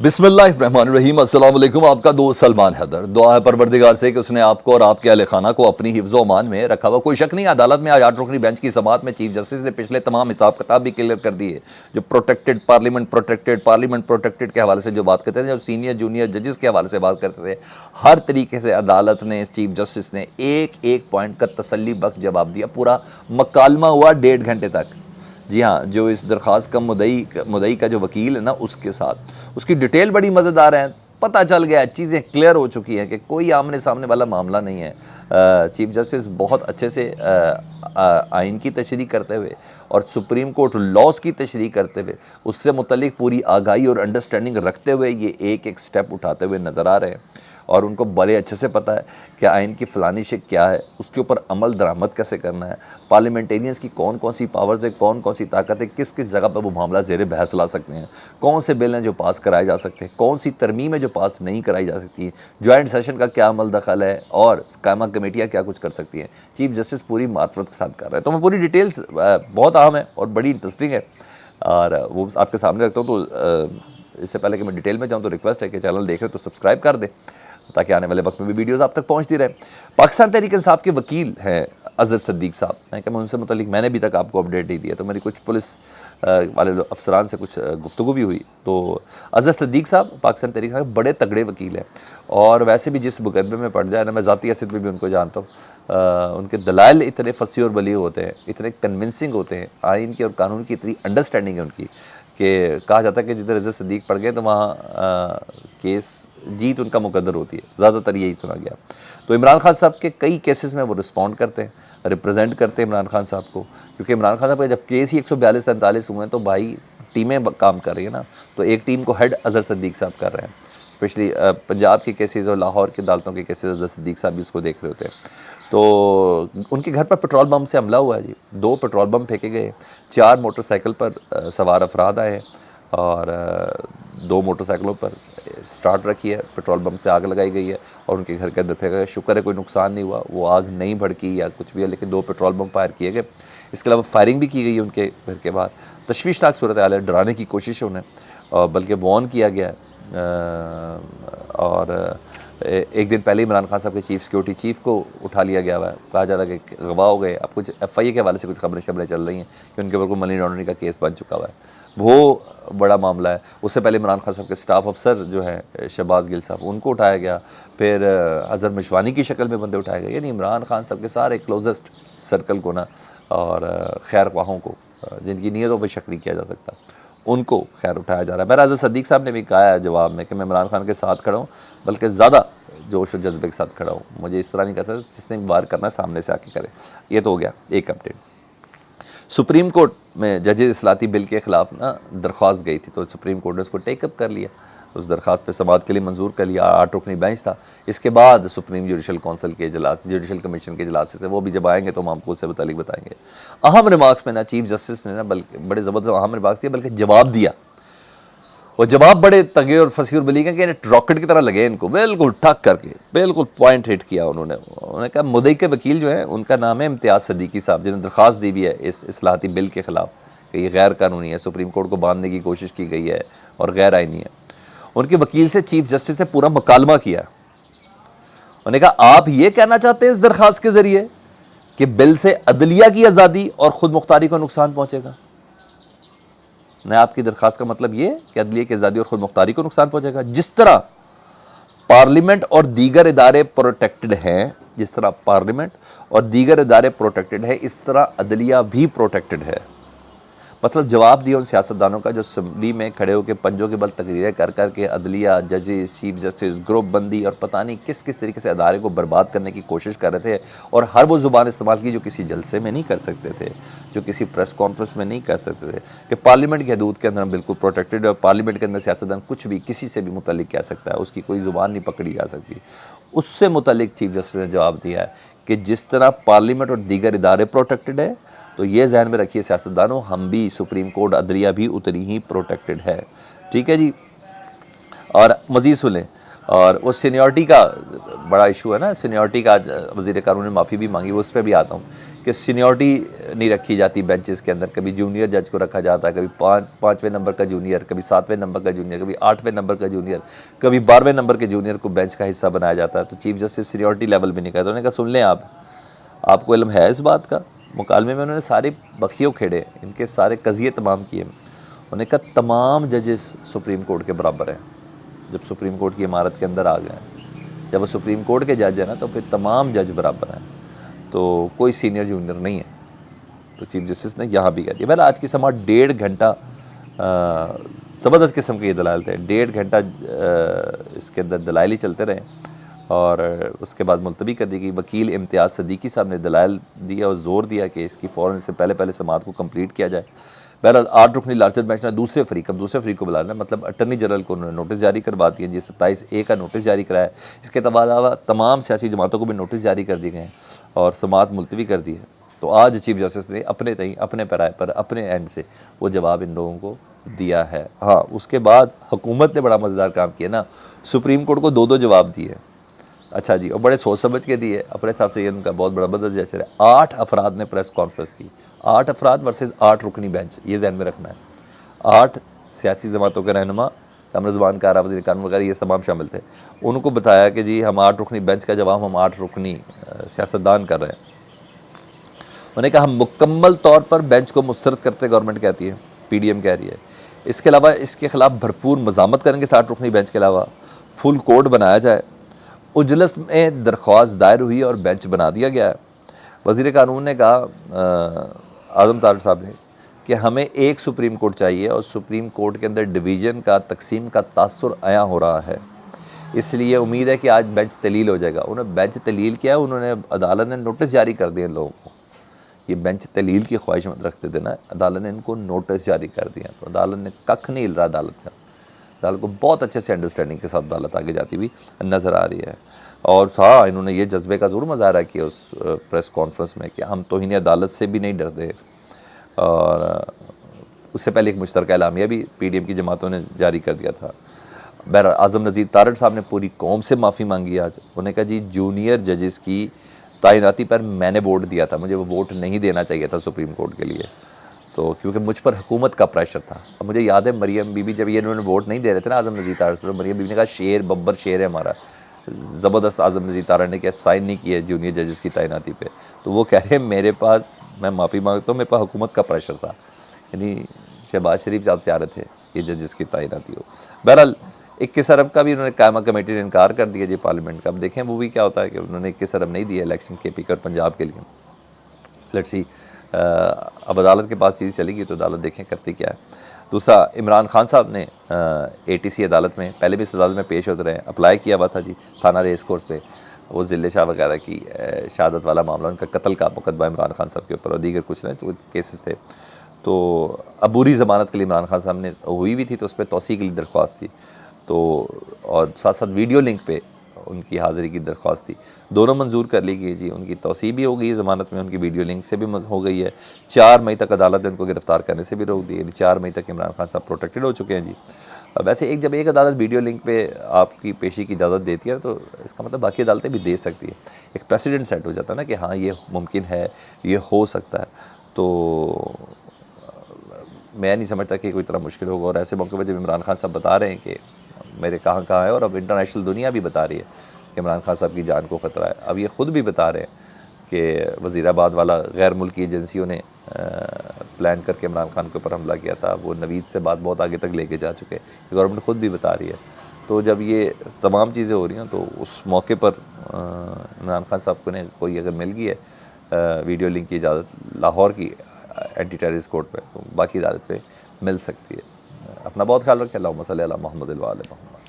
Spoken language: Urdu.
بسم اللہ الرحمن الرحیم۔ السلام علیکم۔ آپ کا دوست سلمان حیدر۔ دعا ہے پروردگار سے کہ اس نے آپ کو اور آپ کے اہل خانہ کو اپنی حفظ و امان میں رکھا ہوا۔ کوئی شک نہیں، عدالت میں آج 8 رکنی بینچ کی سماعت میں چیف جسٹس نے پچھلے تمام حساب کتاب بھی کلیئر کر دیے، جو پارلیمنٹ پروٹیکٹڈ کے حوالے سے جو بات کرتے تھے، جو سینئر جونیئر ججز کے حوالے سے بات کرتے تھے، ہر طریقے سے عدالت نے چیف جسٹس نے ایک ایک پوائنٹ کا تسلی بخش جواب دیا۔ پورا مکالمہ ہوا 1.5 گھنٹے تک۔ جی ہاں، جو اس درخواست کا مدعی کا جو وکیل ہے نا، اس کے ساتھ اس کی ڈیٹیل بڑی مزیدار ہے۔ پتہ چل گیا، چیزیں کلیئر ہو چکی ہیں کہ کوئی آمنے سامنے والا معاملہ نہیں ہے۔ چیف جسٹس بہت اچھے سے آئین کی تشریح کرتے ہوئے اور سپریم کورٹ لاز کی تشریح کرتے ہوئے، اس سے متعلق پوری آگاہی اور انڈرسٹینڈنگ رکھتے ہوئے یہ ایک ایک سٹیپ اٹھاتے ہوئے نظر آ رہے ہیں، اور ان کو بڑے اچھے سے پتہ ہے کہ آئین کی فلانی شک کیا ہے، اس کے اوپر عمل درآمد کیسے کرنا ہے، پارلیمنٹیرینز کی کون کون سی پاورز ہے، کون کون سی طاقت ہے، کس کس جگہ پر وہ معاملہ زیر بحث لا سکتے ہیں، کون سے بل ہیں جو پاس کرائے جا سکتے ہیں، کون سی ترمیم ہے جو پاس نہیں کرائی جا سکتی ہے، جوائنٹ سیشن کا کیا عمل دخل ہے، اور قائمہ کمیٹیاں کیا کچھ کر سکتی ہیں۔ چیف جسٹس پوری معرفت کے ساتھ کر رہے ہیں، تو میں پوری ڈیٹیلز بہت اہم ہے اور بڑی انٹرسٹنگ ہے، اور وہ آپ کے سامنے رکھتا ہوں۔ تو اس سے پہلے کہ میں ڈیٹیل میں جاؤں تو ریکویسٹ ہے کہ چینل دیکھ رہے تو سبسکرائب کر دیں تاکہ آنے والے وقت میں بھی ویڈیوز آپ تک پہنچتی رہیں۔ پاکستان تحریک انصاف کے وکیل ہیں اظہر صدیق صاحب، میں ان سے متعلق میں نے ابھی تک آپ کو اپڈیٹ نہیں دیا، تو میری کچھ پولیس والے افسران سے کچھ گفتگو بھی ہوئی۔ تو اظہر صدیق صاحب پاکستان تحریک انصاف بڑے تگڑے وکیل ہیں، اور ویسے بھی جس مقدمے میں پڑ جائے نا، میں ذاتی حیثیت میں بھی ان کو جانتا ہوں، ان کے دلائل اتنے فصیح اور بلیغ ہوتے ہیں، اتنے کنونسنگ ہوتے ہیں، آئین کی اور قانون کی اتنی انڈرسٹینڈنگ ہے ان کی، کہ کہا جاتا ہے کہ جدھر اظہر صدیق پڑ گئے تو وہاں کیس جیت ان کا مقدر ہوتی ہے، زیادہ تر یہی سنا گیا۔ تو عمران خان صاحب کے کئی کیسز میں وہ رسپونڈ کرتے ہیں، ریپرزینٹ کرتے ہیں عمران خان صاحب کو، کیونکہ عمران خان صاحب کے جب کیس ہی 142-43 ہوئے ہیں تو بھائی ٹیمیں کام کر رہی ہیں نا، تو ایک ٹیم کو ہیڈ اظہر صدیق صاحب کر رہے ہیں، اسپیشلی پنجاب کے کیسز اور لاہور کی عدالتوں کے کیسز اظہر صدیق صاحب بھی اس کو دیکھ رہے ہوتے ہیں۔ تو ان کے گھر پر پٹرول بم سے حملہ ہوا ہے جی، 2 پٹرول بم پھینکے گئے، 4 موٹر سائیکل پر سوار افراد آئے ہیں، اور 2 موٹر سائیکلوں پر سٹارٹ رکھی ہے، پٹرول بم سے آگ لگائی گئی ہے اور ان کے گھر کے اندر پھینکا گیا۔ شکر ہے کوئی نقصان نہیں ہوا، وہ آگ نہیں بھڑکی یا کچھ بھی ہے، لیکن 2 پٹرول بم فائر کیے گئے۔ اس کے علاوہ فائرنگ بھی کی گئی ہے ان کے گھر کے باہر۔ تشویشناک صورتحال ہے، ڈرانے کی کوشش ہے انہیں، بلکہ وارن کیا گیا ہے، اور ایک دن پہلے عمران خان صاحب کے چیف سیکورٹی چیف کو اٹھا لیا گیا ہوا ہے، کہا جا رہا ہے کہ غوا ہو گئے۔ اب کچھ ایف آئی اے کے حوالے سے کچھ خبریں چل رہی ہیں کہ ان کے اوپر کوئی منی لانڈرنگ کا کیس بن چکا ہوا ہے، وہ بڑا معاملہ ہے۔ اس سے پہلے عمران خان صاحب کے سٹاف افسر جو ہیں شہباز گل صاحب، ان کو اٹھایا گیا، پھر اظہر مشوانی کی شکل میں بندے اٹھائے گئے، یعنی عمران خان صاحب کے سارے کلوزسٹ سرکل کو نا، اور خیر خواہوں کو، جن کی نیتوں پہ شک نہیں کیا جا سکتا، ان کو خیر اٹھایا جا رہا ہے۔ میرا اظہر صدیق صاحب نے بھی کہا ہے جواب میں کہ میں عمران خان کے ساتھ کھڑا ہوں، بلکہ زیادہ جوش و جذبے کے ساتھ کھڑا ہوں، مجھے اس طرح نہیں کہہ سکتا، جس نے وار کرنا ہے سامنے سے آ کے کرے۔ یہ تو ہو گیا ایک اپڈیٹ۔ سپریم کورٹ میں ججز اصلاحاتی بل کے خلاف نا درخواست گئی تھی، تو سپریم کورٹ نے اس کو ٹیک اپ کر لیا، اس درخواست پہ سماعت کے لیے منظور کر لیا، 8 رکنی بینچ تھا۔ اس کے بعد سپریم جوڈیشل کونسل کے اجلاس، جوڈیشل کمیشن کے اجلاس سے وہ بھی جب آئیں گے تو ہم آپ کو اس سے متعلق بتائیں گے۔ اہم ریمارکس میں نا چیف جسٹس نے نا بلکہ بڑے زبردست اہم ریمارکس دیا، بلکہ جواب دیا، وہ جواب بڑے تگڑے اور فصیح اور بلیغ ہیں کہ راکٹ کی طرح لگے ان کو، بالکل ٹھک کر کے، بالکل پوائنٹ ہٹ کیا انہوں نے کہا مدعی کے وکیل جو ہیں ان کا نام ہے امتیاز صدیقی صاحب، جنہوں نے درخواست دی ہوئی ہے اس اصلاحاتی بل کے خلاف کہ یہ غیر قانونی ہے، سپریم کورٹ کو باندھنے کی کوشش کی گئی ہے اور غیر آئینی ہے۔ ان کے وکیل سے چیف جسٹس سے پورا مکالمہ کیا، انہوں نے کہا آپ یہ کہنا چاہتے ہیں اس درخواست کے ذریعے کہ بل سے عدلیہ کی آزادی اور خود مختاری کو نقصان پہنچے گا؟ نہ آپ کی درخواست کا مطلب یہ کہ عدلیہ کی آزادی اور خود مختاری کو نقصان پہنچے گا؟ جس طرح پارلیمنٹ اور دیگر ادارے پروٹیکٹڈ ہیں، جس طرح پارلیمنٹ اور دیگر ادارے پروٹیکٹڈ ہیں، اس طرح عدلیہ بھی پروٹیکٹڈ ہے۔ مطلب جواب دیا ان سیاستدانوں کا جو اسمبلی میں کھڑے ہو کے پنجوں کے بل تقریریں کر کر کے عدلیہ، ججز، چیف جسٹس، گروپ بندی اور پتہ نہیں کس کس طریقے سے ادارے کو برباد کرنے کی کوشش کر رہے تھے، اور ہر وہ زبان استعمال کی جو کسی جلسے میں نہیں کر سکتے تھے، جو کسی پریس کانفرنس میں نہیں کر سکتے تھے، کہ پارلیمنٹ کی حدود کے اندر ہم بالکل پروٹیکٹڈ ہے، اور پارلیمنٹ کے اندر سیاستدان کچھ بھی کسی سے بھی متعلق کہہ سکتا ہے، اس کی کوئی زبان نہیں پکڑی جا سکتی۔ اس سے متعلق چیف جسٹس نے جواب دیا ہے کہ جس طرح پارلیمنٹ اور دیگر ادارے پروٹیکٹڈ ہے، تو یہ ذہن میں رکھیے سیاستدانوں، ہم بھی سپریم کورٹ عدلیہ بھی اتنی ہی پروٹیکٹڈ ہے۔ ٹھیک ہے جی، اور مزید سنیں، اور وہ سینیورٹی کا بڑا ایشو ہے نا، سینیورٹی کا وزیر قانون نے معافی بھی مانگی، وہ اس پہ بھی آتا ہوں کہ سینیورٹی نہیں رکھی جاتی بینچز کے اندر، کبھی جونیئر جج کو رکھا جاتا ہے، کبھی پانچویں نمبر کا جونیئر، کبھی 7ویں نمبر کا جونیئر، کبھی 8ویں نمبر کا جونیئر، کبھی 12ویں نمبر کے جونیئر کو بینچ کا حصہ بنایا جاتا ہے، تو چیف جسٹس سینیورٹی لیول بھی نہیں کرتا۔ انہوں نے کہا سن لیں آپ کو علم ہے اس بات کا؟ مکالمے میں انہوں نے سارے بخیوں کھیڑے، ان کے سارے قضیے تمام کیے، انہوں نے کہا تمام ججز سپریم کورٹ کے برابر ہیں۔ جب سپریم کورٹ کی عمارت کے اندر آ گئے ہیں، جب وہ سپریم کورٹ کے جج ہیں نا، تو پھر تمام جج برابر ہیں، تو کوئی سینئر جونیئر نہیں ہے۔ تو چیف جسٹس نے یہاں بھی کہہ دیا۔ بہرحال آج کی سماعت 1.5 گھنٹہ زبردست قسم کے یہ دلائل تھے، 1.5 گھنٹہ اس کے اندر دلائل ہی چلتے رہے، اور اس کے بعد ملتوی کر دی گئی۔ وکیل امتیاز صدیقی صاحب نے دلائل دیا اور زور دیا کہ اس کی فوراً سے پہلے سماعت کو کمپلیٹ کیا جائے۔ بہرحال 8 رکنی لارجر بینچ نے دوسرے فریق کو بلانا ہے، مطلب اٹرنی جنرل کو انہوں نے نوٹس جاری کروا دیا جی، 27A کا نوٹس جاری کرایا ہے۔ اس کے علاوہ تمام سیاسی جماعتوں کو بھی نوٹس جاری کر دیے گئے ہیں اور سماعت ملتوی کر دی ہے۔ تو آج چیف جسٹس نے اپنے پیرائے پر اپنے اینڈ سے وہ جواب ان لوگوں کو دیا ہے۔ ہاں، اس کے بعد حکومت نے بڑا مزیدار کام کیا نا، سپریم کورٹ کو 2 جواب دیے۔ اچھا جی، اور بڑے سوچ سمجھ کے دیے، اپنے حساب سے یہ ان کا بہت بڑا بدل جیسے ہے۔ 8 افراد نے پریس کانفرنس کی، 8 افراد ورسز 8 رکنی بینچ، یہ ذہن میں رکھنا ہے۔ 8 سیاسی جماعتوں کے رہنما، قمر زمان کارا، وزیر قانون وغیرہ، یہ تمام شامل تھے۔ ان کو بتایا کہ جی ہم 8 رکنی بینچ کا جواب ہم 8 رکنی سیاستدان کر رہے ہیں۔ انہوں نے کہا ہم مکمل طور پر بینچ کو مسترد کرتے، گورنمنٹ کہتی ہے، PDM کہہ رہی ہے۔ اس کے علاوہ اس کے خلاف بھرپور مزاحمت کریں گے 60 رکنی بینچ کے علاوہ، فل کوڈ بنایا جائے۔ اجلس میں درخواست دائر ہوئی اور بینچ بنا دیا گیا ہے۔ وزیر قانون نے کہا اعظم طارق صاحب نے کہ ہمیں ایک سپریم کورٹ چاہیے، اور سپریم کورٹ کے اندر ڈویژن کا تقسیم کا تاثر عیاں ہو رہا ہے، اس لیے امید ہے کہ آج بینچ تلیل ہو جائے گا۔ انہوں نے بینچ تلیل کیا، انہوں نے عدالت نے نوٹس جاری کر دیے ان لوگوں کو۔ یہ بینچ تلیل کی خواہش مت رکھتے تھے نا، عدالت نے ان کو نوٹس جاری کر دیا، تو عدالت نے ککھ نہیں ہل رہا عدالت کا۔ عدالت کو بہت اچھے سے انڈرسٹینڈنگ کے ساتھ عدالت آگے جاتی ہوئی نظر آ رہی ہے۔ اور ہاں، انہوں نے یہ جذبے کا ضرور مظاہرہ کیا اس پریس کانفرنس میں کہ ہم توہین عدالت سے بھی نہیں ڈرتے، اور اس سے پہلے ایک مشترکہ اعلامیہ بھی PDM کی جماعتوں نے جاری کر دیا تھا۔ بہرحال اعظم نذیر تارڑ صاحب نے پوری قوم سے معافی مانگی آج۔ انہوں نے کہا جی جونیئر ججز کی تعیناتی پر میں نے ووٹ دیا تھا، مجھے وہ ووٹ نہیں دینا چاہیے تھا سپریم کورٹ کے لیے، تو کیونکہ مجھ پر حکومت کا پریشر تھا۔ اب مجھے یاد ہے مریم بی بی جب یہ انہوں نے ووٹ نہیں دے رہے تھے نا اعظم نذیر تارڑ صاحب، مریم بی بی نے کہا شیر ببر شیر ہے ہمارا، زبردست اعظم نذیر تارڑ نے کیا سائن نہیں کیے جونیئر ججز کی تعیناتی پہ، تو وہ کہہ رہے ہیں میرے پاس، میں معافی مانگتا ہوں، میرے پاس حکومت کا پریشر تھا، یعنی شہباز شریف صاحب چاہ رہے تھے یہ ججز کی تعیناتی ہو۔ بہرحال 21 ارب کا بھی انہوں نے قائمہ کمیٹی نے انکار کر دیا جی پارلیمنٹ کا۔ اب دیکھیں وہ بھی کیا ہوتا ہے کہ انہوں نے 21 ارب نہیں دیا الیکشن KP کا اور پنجاب کے لیے۔ لیٹس سی، اب عدالت کے پاس چیز چلے گی تو عدالت دیکھیں کرتی کیا ہے۔ دوسرا، عمران خان صاحب نے ATC عدالت میں پہلے بھی اس عدالت میں پیش ہوتے رہے، اپلائی کیا ہوا تھا جی تھانہ ریس کورس پہ، وہ ذل شاہ وغیرہ کی شہادت والا معاملہ، ان کا قتل کا مقدمہ عمران خان صاحب کے اوپر اور دیگر کچھ نہیں تو کیسز تھے، تو عبوری ضمانت کے لیے عمران خان صاحب نے ہوئی بھی تھی، تو اس پہ توسیع کے لیے درخواست تھی، تو اور ساتھ ساتھ ویڈیو لنک پہ ان کی حاضری کی درخواست تھی، دونوں منظور کر لی گئی جی، ان کی توسیع بھی ہو گئی ضمانت میں، ان کی ویڈیو لنک سے بھی ہو گئی ہے۔ 4 مئی تک عدالت نے ان کو گرفتار کرنے سے بھی روک دی، یعنی 4 مئی تک عمران خان صاحب پروٹیکٹڈ ہو چکے ہیں جی۔ ویسے جب ایک عدالت ویڈیو لنک پہ آپ کی پیشی کی اجازت دیتی ہے تو اس کا مطلب باقی عدالتیں بھی دے سکتی ہے، ایک پریسیڈنٹ سیٹ ہو جاتا ہے نا کہ ہاں یہ ممکن ہے، یہ ہو سکتا ہے، تو میں نہیں سمجھتا کہ کوئی اتنا مشکل ہوگا۔ اور ایسے موقع پہ جب عمران خان صاحب بتا رہے ہیں کہ میرے کہاں ہے، اور اب انٹرنیشنل دنیا بھی بتا رہی ہے کہ عمران خان صاحب کی جان کو خطرہ ہے، اب یہ خود بھی بتا رہے ہیں کہ وزیر آباد والا غیر ملکی ایجنسیوں نے پلان کر کے عمران خان کے اوپر حملہ کیا تھا، وہ نوید سے بات بہت آگے تک لے کے جا چکے، گورنمنٹ خود بھی بتا رہی ہے۔ تو جب یہ تمام چیزیں ہو رہی ہیں تو اس موقع پر عمران خان صاحب کو نے کوئی اگر مل گئی ہے ویڈیو لنک کی اجازت لاہور کی اینٹی ٹیررسٹ کورٹ پہ، تو باقی عدالت پہ مل سکتی ہے۔ اپنا بہت خیال رکھیں، اللہم صلی علی محمد و علی محمد۔